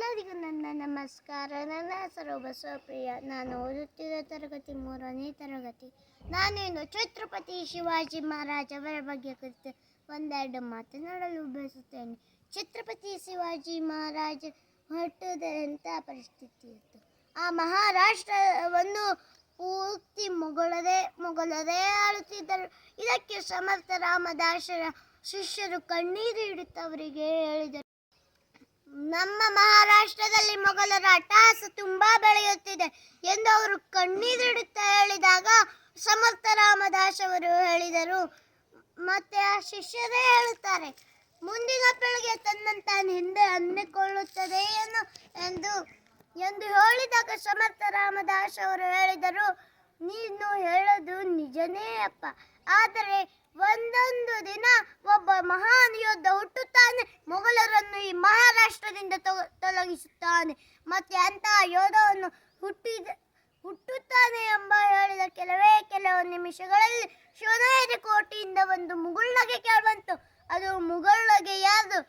ಎಲ್ಲರಿಗೂ ನನ್ನ ನಮಸ್ಕಾರ. ನನ್ನ ಹೆಸರು ಬಸವಪ್ರಿಯ. ನಾನು ಓದುತ್ತಿರುವ ತರಗತಿ 3ನೇ ತರಗತಿ. ನಾನೇನು ಛತ್ರಪತಿ ಶಿವಾಜಿ ಮಹಾರಾಜ್ ಅವರ ಬಗ್ಗೆ ಕುರಿತು ಒಂದೆರಡು ಮಾತನಾಡಲು ಬಯಸುತ್ತೇನೆ. ಛತ್ರಪತಿ ಶಿವಾಜಿ ಮಹಾರಾಜ್ ಹುಟ್ಟುವುದೆಂಥ ಪರಿಸ್ಥಿತಿ ಇತ್ತು. ಆ ಮಹಾರಾಷ್ಟ್ರವನ್ನು ಪೂರ್ತಿ ಮೊಘಲರೇ ಆಳುತ್ತಿದ್ದರು. ಇದಕ್ಕೆ ಸಮರ್ಥ ರಾಮದಾಸರ ಶಿಷ್ಯರು ಕಣ್ಣೀರು ಇಡುತ್ತವರಿಗೆ ಹೇಳಿದರು, ನಮ್ಮ ಮಹಾರಾಷ್ಟ್ರದಲ್ಲಿ ಮೊಘಲರ ಅಟ್ಟಹಾಸ ತುಂಬಾ ಬೆಳೆಯುತ್ತಿದೆ ಎಂದು ಅವರು ಕಣ್ಣೀರಿಡುತ್ತಾ ಹೇಳಿದಾಗ ಸಮರ್ಥ ರಾಮದಾಸ್ ಅವರು ಹೇಳಿದರು. ಮತ್ತೆ ಆ ಶಿಷ್ಯರೇ ಹೇಳುತ್ತಾರೆ, ಮುಂದಿನ ಪೀಳಿಗೆ ತನ್ನಂತಾನು ಹಿಂದೆ ಅಂದುಕೊಳ್ಳುತ್ತದೆ ಎಂದು ಹೇಳಿದಾಗ ಸಮರ್ಥ ರಾಮದಾಸ್ ಅವರು ಹೇಳಿದರು, ನೀನು ಹೇಳೋದು ನಿಜನೇ ಅಪ್ಪ, ಆದರೆ ಒಂದೊಂದು ದಿನ ಒಬ್ಬ ಮಹಾನ್ ಯೋಧ ಹುಟ್ಟುತ್ತಾನೆ, ಮೊಘಲರನ್ನು ಈ ಮಹಾರಾಷ್ಟ್ರದಿಂದ ತೊಲಗಿಸುತ್ತಾನೆ. ಮತ್ತೆ ಅಂತಹ ಯೋಧವನ್ನು ಹುಟ್ಟುತ್ತಾನೆ ಎಂಬ ಹೇಳಿದ ಕೆಲವು ನಿಮಿಷಗಳಲ್ಲಿ ಶಿವನೇರಿ ಕೋಟೆಯಿಂದ ಒಂದು ಮುಗುಳ್ನಗೆ ಕೇಳಿಬಂತು. ಅದು ಮುಗುಳ್ನಗೆ ಯಾರು?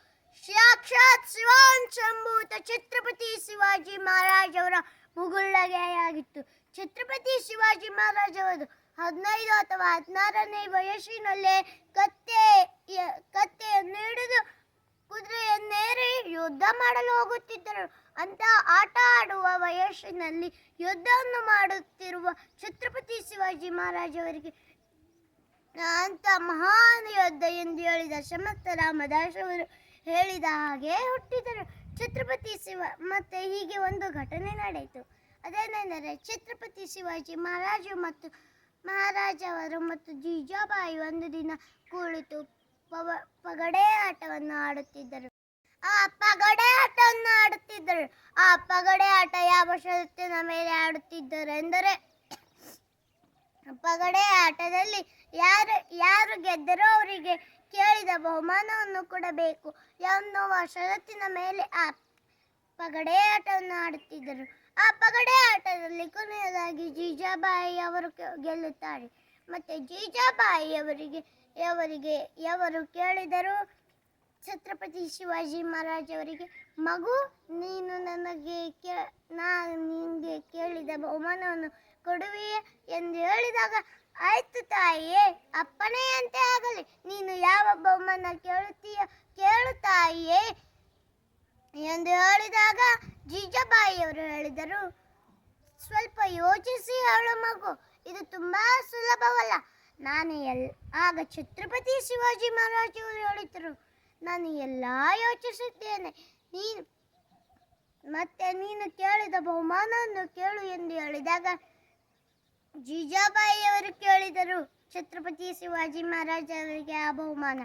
ಸಾಕ್ಷಾತ್ ಶಿವಾನ್ ಶಂಭೂತ ಛತ್ರಪತಿ ಶಿವಾಜಿ ಮಹಾರಾಜ್ ಅವರ ಮುಗುಳ್ನಗೆಯಾಗಿತ್ತು. ಛತ್ರಪತಿ ಶಿವಾಜಿ ಮಹಾರಾಜ್ ಅವರು 15 ಅಥವಾ 16ನೇ ವಯಸ್ಸಿನಲ್ಲೇ ಕತ್ತೆಯನ್ನು ಹಿಡಿದು ಕುದುರೆಯನ್ನೇರಿ ಯುದ್ಧ ಮಾಡಲು ಹೋಗುತ್ತಿದ್ದರು. ಅಂತ ಆಟ ಆಡುವ ವಯಸ್ಸಿನಲ್ಲಿ ಯುದ್ಧವನ್ನು ಮಾಡುತ್ತಿರುವ ಛತ್ರಪತಿ ಶಿವಾಜಿ ಮಹಾರಾಜ್ ಅವರಿಗೆ ಅಂತ ಮಹಾನ್ ಯೋಧ ಎಂದು ಹೇಳಿದ ಸಮರ್ಥ ರಾಮದಾಸ್ ಅವರು ಹೇಳಿದ ಹಾಗೆ ಹುಟ್ಟಿದರು ಛತ್ರಪತಿ ಮತ್ತೆ ಹೀಗೆ ಒಂದು ಘಟನೆ ನಡೆಯಿತು. ಅದೇನೆಂದರೆ, ಛತ್ರಪತಿ ಶಿವಾಜಿ ಮಹಾರಾಜ ಅವರು ಮತ್ತು ಜೀಜಾಬಾಯಿ ಒಂದು ದಿನ ಕುಳಿತು ಪಗಡೆ ಆಟವನ್ನು ಆಡುತ್ತಿದ್ದರು. ಆ ಪಗಡೆ ಆಟ ಯಾವ ಷರತ್ತಿನ ಮೇಲೆ ಆಡುತ್ತಿದ್ದರು ಎಂದರೆ, ಪಗಡೆ ಆಟದಲ್ಲಿ ಯಾರು ಗೆದ್ದರೋ ಅವರಿಗೆ ಕೇಳಿದ ಬಹುಮಾನವನ್ನು ಕೊಡಬೇಕು ಎನ್ನುವ ಷರತ್ತಿನ ಮೇಲೆ ಆ ಪಗಡೆ ಆಟವನ್ನು ಆಡುತ್ತಿದ್ದರು. ಆ ಪಗಡೆ ಆಟದಲ್ಲಿ ಕೊನೆಯದಾಗಿ ಜೀಜಾಬಾಯಿ ಅವರು ಗೆಲ್ಲುತ್ತಾರೆ. ಮತ್ತೆ ಜೀಜಾಬಾಯಿ ಅವರು ಕೇಳಿದರು ಛತ್ರಪತಿ ಶಿವಾಜಿ ಮಹಾರಾಜ್ ಅವರಿಗೆ, ಮಗು, ನೀನು ನಿನಗೆ ಕೇಳಿದ ಬಹುಮಾನವನ್ನು ಕೊಡುವೆಯೇ ಎಂದು ಹೇಳಿದಾಗ, ಆಯ್ತು ತಾಯಿಯೇ, ಅಪ್ಪನೆಯಂತೆ ಆಗಲಿ, ನೀನು ಯಾವ ಬಹುಮಾನ ಕೇಳು ತಾಯಿಯೇ ಎಂದು ಹೇಳಿದಾಗ ಜೀಜಾಬಾಯಿಯವರು ಹೇಳಿದರು, ಸ್ವಲ್ಪ ಯೋಚಿಸಿ ಹೇಳು ಮಗು, ಇದು ತುಂಬಾ ಸುಲಭವಲ್ಲ. ಆಗ ಛತ್ರಪತಿ ಶಿವಾಜಿ ಮಹಾರಾಜ್ ಅವರು ಹೇಳಿದರು, ನಾನು ಎಲ್ಲ ಯೋಚಿಸಿದ್ದೇನೆ, ನೀನು ಕೇಳಿದ ಬಹುಮಾನವನ್ನು ಕೇಳು ಎಂದು ಹೇಳಿದಾಗ ಜೀಜಾಬಾಯಿಯವರು ಕೇಳಿದರು ಛತ್ರಪತಿ ಶಿವಾಜಿ ಮಹಾರಾಜ್ ಅವರಿಗೆ ಆ ಬಹುಮಾನ.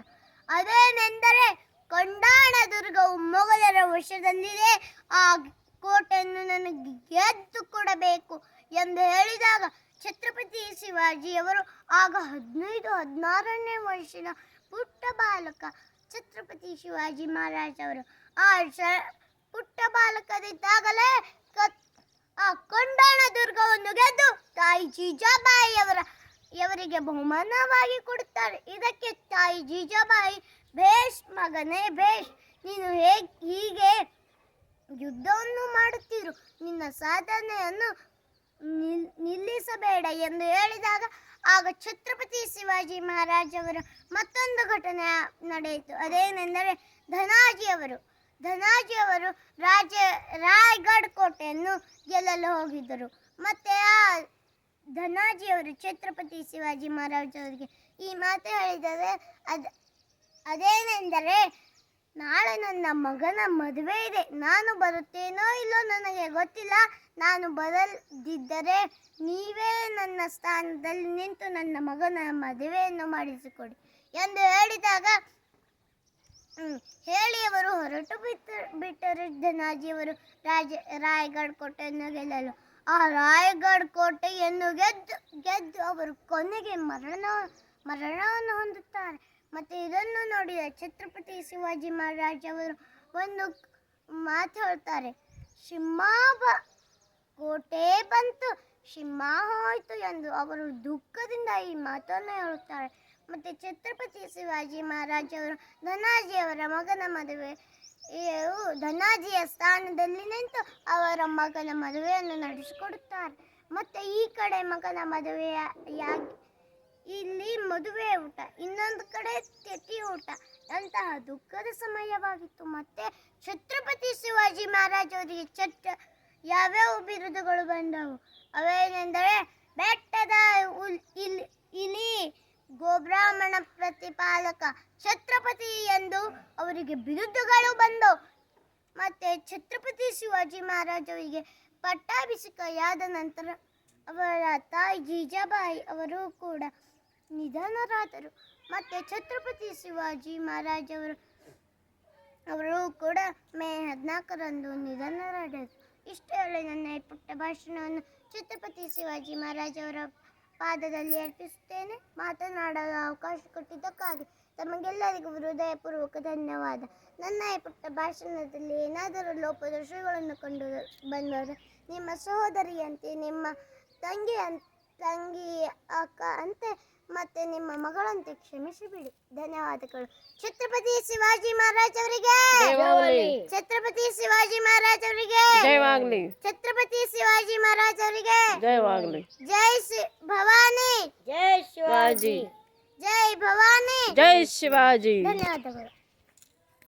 ಅದೇನೆಂದರೆ, ಕೊಂಡಾಣ ದುರ್ಗವು ಮೊಘಲರ ವಶದಲ್ಲಿದೆ, ಆ ಕೋಟೆಯನ್ನು ನನಗೆ ಗೆದ್ದು ಕೊಡಬೇಕು ಎಂದು ಹೇಳಿದಾಗ ಛತ್ರಪತಿ ಶಿವಾಜಿಯವರು ಆಗ 15-16ನೇ ವಯಸ್ಸಿನ ಪುಟ್ಟ ಬಾಲಕ ಛತ್ರಪತಿ ಶಿವಾಜಿ ಮಹಾರಾಜ್ ಅವರು ಆ ಪುಟ್ಟ ಬಾಲಕದಿದ್ದಾಗಲೇ ಆ ಕೊಂಡಾಣ ದುರ್ಗವನ್ನು ಗೆದ್ದು ತಾಯಿ ಜೀಜಾಬಾಯಿಯವರಿಗೆ ಬಹುಮಾನವಾಗಿ ಕೊಡುತ್ತಾರೆ. ಇದಕ್ಕೆ ತಾಯಿ ಜೀಜಾಬಾಯಿ, ಭೇಷ್ ಮಗನೇ ಭೇಷ್, ನೀನು ಹೀಗೆ ಯುದ್ಧವನ್ನು ಮಾಡುತ್ತಿರು, ನಿನ್ನ ಸಾಧನೆಯನ್ನು ನಿಲ್ಲಿಸಬೇಡ ಎಂದು ಹೇಳಿದಾಗ ಆಗ ಛತ್ರಪತಿ ಶಿವಾಜಿ ಮಹಾರಾಜ್ ಅವರ ಮತ್ತೊಂದು ಘಟನೆ ನಡೆಯಿತು. ಅದೇನೆಂದರೆ, ಧನಾಜಿಯವರು ರಾಯಗಢ್ ಕೋಟೆಯನ್ನು ಗೆಲ್ಲಲು ಹೋಗಿದ್ದರು. ಮತ್ತೆ ಆ ಧನಾಜಿಯವರು ಛತ್ರಪತಿ ಶಿವಾಜಿ ಮಹಾರಾಜ್ ಅವರಿಗೆ ಈ ಮಾತು ಹೇಳಿದರೆ, ಅದೇನೆಂದರೆ, ನಾಳೆ ನನ್ನ ಮಗನ ಮದುವೆ ಇದೆ, ನಾನು ಬರುತ್ತೇನೋ ಇಲ್ಲೋ ನನಗೆ ಗೊತ್ತಿಲ್ಲ, ನಾನು ಬರದಿದ್ದರೆ ನೀವೇ ನನ್ನ ಸ್ಥಾನದಲ್ಲಿ ನಿಂತು ನನ್ನ ಮಗನ ಮದುವೆಯನ್ನು ಮಾಡಿಸಿಕೊಡಿ ಎಂದು ಹೇಳಿದಾಗ ಹೇಳಿಯವರು ಹೊರಟು ಬಿಟ್ಟರು ಧನಾಜಿಯವರು ರಾಯಗಢ್ ಕೋಟೆಯನ್ನು ಗೆಲ್ಲಲು. ಆ ರಾಯಗಢ್ ಕೋಟೆಯನ್ನು ಗೆದ್ದು ಅವರು ಕೊನೆಗೆ ಮರಣವನ್ನು ಹೊಂದುತ್ತಾರೆ. ಮತ್ತೆ ಇದನ್ನು ನೋಡಿದ ಛತ್ರಪತಿ ಶಿವಾಜಿ ಮಹಾರಾಜ್ ಅವರು ಒಂದು ಮಾತು ಹೇಳ್ತಾರೆ, ಕೋಟೆ ಬಂತು, ಸಿಂಹ ಹೋಯಿತು ಎಂದು ಅವರು ದುಃಖದಿಂದ ಈ ಮಾತನ್ನು ಹೇಳುತ್ತಾರೆ. ಮತ್ತು ಛತ್ರಪತಿ ಶಿವಾಜಿ ಮಹಾರಾಜ್ ಅವರು ಧನಾಜಿಯವರ ಮಗನ ಮದುವೆ ಧನಾಜಿಯ ಸ್ಥಾನದಲ್ಲಿ ನಿಂತು ಅವರ ಮಗನ ಮದುವೆಯನ್ನು ನಡೆಸಿಕೊಡುತ್ತಾರೆ. ಮತ್ತು ಈ ಕಡೆ ಮಗನ ಮದುವೆಯಾಗಿ ಇಲ್ಲಿ ಮದುವೆ ಊಟ, ಇನ್ನೊಂದು ಕಡೆ ತಿಥಿ ಊಟ. ಅಂತಹ ದುಃಖದ ಸಮಯವಾಗಿತ್ತು. ಮತ್ತೆ ಛತ್ರಪತಿ ಶಿವಾಜಿ ಮಹಾರಾಜ್ ಅವರಿಗೆ ಯಾವ್ಯಾವ ಬಿರುದುಗಳು ಬಂದವು ಅವೇನೆಂದರೆ ಬೆಟ್ಟದ ಇಲಿ, ಗೋಬ್ರಾಹ್ಮಣ ಪ್ರತಿಪಾಲಕ, ಛತ್ರಪತಿ ಎಂದು ಅವರಿಗೆ ಬಿರುದುಗಳು ಬಂದವು. ಮತ್ತೆ ಛತ್ರಪತಿ ಶಿವಾಜಿ ಮಹಾರಾಜ್ ಅವರಿಗೆ ಪಟ್ಟಾಭಿಷೇಕವಾದ ನಂತರ ಅವರ ತಾಯಿ ಜೀಜಾಬಾಯಿ ಅವರು ಕೂಡ ನಿಧನರಾದರು. ಮತ್ತು ಛತ್ರಪತಿ ಶಿವಾಜಿ ಮಹಾರಾಜ್ ಅವರು ಕೂಡ ಮೇ 14ರಂದು ನಿಧನರಾದರು. ಇಷ್ಟು ಹೇಳಿ ನನ್ನ ಈ ಪುಟ್ಟ ಭಾಷಣವನ್ನು ಛತ್ರಪತಿ ಶಿವಾಜಿ ಮಹಾರಾಜ್ ಅವರ ಪಾದದಲ್ಲಿ ಅರ್ಪಿಸುತ್ತೇನೆ. ಮಾತನಾಡಲು ಅವಕಾಶ ಕೊಟ್ಟಿದ್ದಕ್ಕಾಗಿ ತಮಗೆಲ್ಲರಿಗೂ ಹೃದಯಪೂರ್ವಕ ಧನ್ಯವಾದ. ನನ್ನ ಈ ಪುಟ್ಟ ಭಾಷಣದಲ್ಲಿ ಏನಾದರೂ ಲೋಪದೋಷಗಳನ್ನು ಕಂಡು ಬಂದರೆ ನಿಮ್ಮ ಸಹೋದರಿಯಂತೆ, ನಿಮ್ಮ ತಂಗಿ ಅಕ್ಕ ಅಂತೆ ಮತ್ತೆ ನಿಮ್ಮ ಮಗಳಂತೆ ಕ್ಷಮಿಸಿಬಿಡಿ. ಧನ್ಯವಾದಗಳು. ಛತ್ರಪತಿ ಶಿವಾಜಿ ಮಹಾರಾಜ್ ಅವರಿಗೆ, ಛತ್ರಪತಿ ಶಿವಾಜಿ ಮಹಾರಾಜ್ ಅವರಿಗೆ, ಛತ್ರಪತಿ ಶಿವಾಜಿ ಮಹಾರಾಜ್ ಅವರಿಗೆ ಜೈ ಭವಾನಿ, ಜೈ ಶಿವಾಜಿ, ಜೈ ಭವಾನಿ, ಜೈ ಶಿವಾಜಿ. ಧನ್ಯವಾದಗಳು.